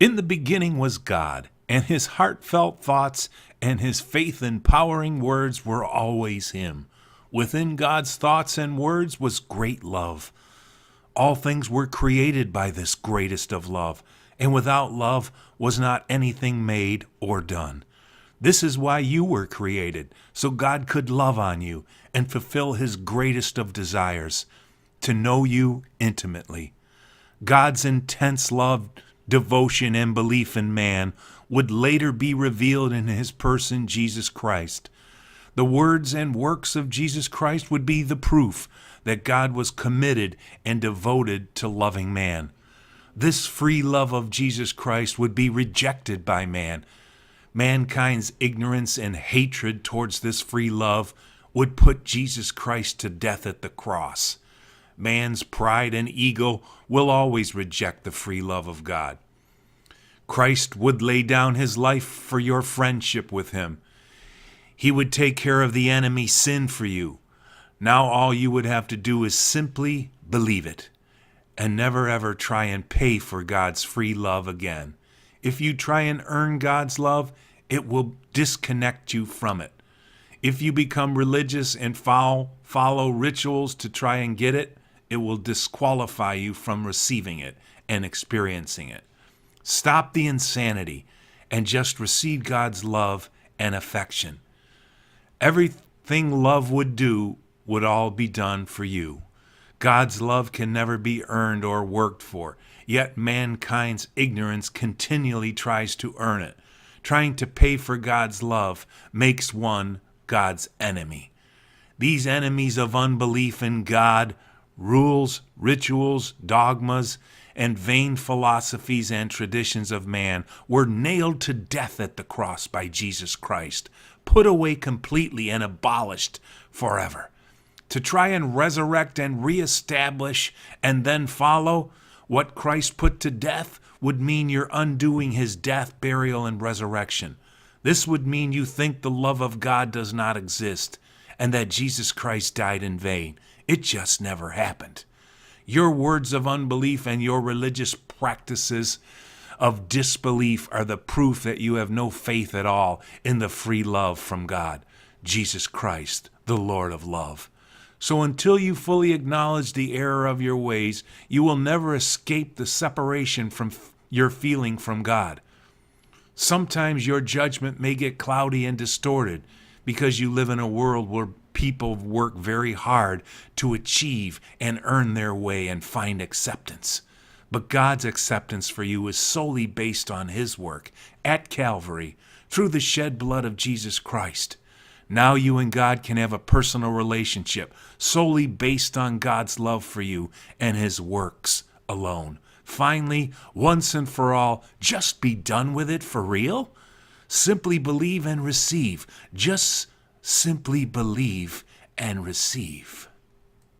In the beginning was God, and his heartfelt thoughts and his faith-empowering words were always him. Within God's thoughts and words was great love. All things were created by this greatest of love, and without love was not anything made or done. This is why you were created, so God could love on you and fulfill his greatest of desires, to know you intimately. God's intense love, devotion, and belief in man would later be revealed in his person, Jesus Christ. The words and works of Jesus Christ would be the proof that God was committed and devoted to loving man. This free love of Jesus Christ would be rejected by man. Mankind's ignorance and hatred towards this free love would put Jesus Christ to death at the cross. Man's pride and ego will always reject the free love of God. Christ would lay down his life for your friendship with him. He would take care of the enemy sin for you. Now all you would have to do is simply believe it, and never ever try and pay for God's free love again. If you try and earn God's love, it will disconnect you from it. If you become religious and follow rituals to try and get it, it will disqualify you from receiving it and experiencing it. Stop the insanity and just receive God's love and affection. Everything love would do would all be done for you. God's love can never be earned or worked for, yet mankind's ignorance continually tries to earn it. Trying to pay for God's love makes one God's enemy. These enemies of unbelief in God, rules, rituals, dogmas, and vain philosophies and traditions of man were nailed to death at the cross by Jesus Christ, put away completely and abolished forever. To try and resurrect and reestablish and then follow what Christ put to death would mean you're undoing his death, burial, and resurrection. This would mean you think the love of God does not exist and that Jesus Christ died in vain. It just never happened. Your words of unbelief and your religious practices of disbelief are the proof that you have no faith at all in the free love from God, Jesus Christ, the Lord of love. So until you fully acknowledge the error of your ways, you will never escape the separation from your feeling from God. Sometimes your judgment may get cloudy and distorted because you live in a world where people work very hard to achieve and earn their way and find acceptance. But God's acceptance for you is solely based on his work at Calvary through the shed blood of Jesus Christ. Now you and God can have a personal relationship solely based on God's love for you and his works alone. Finally, once and for all, just be done with it for real. Simply believe and receive. Just simply believe and receive.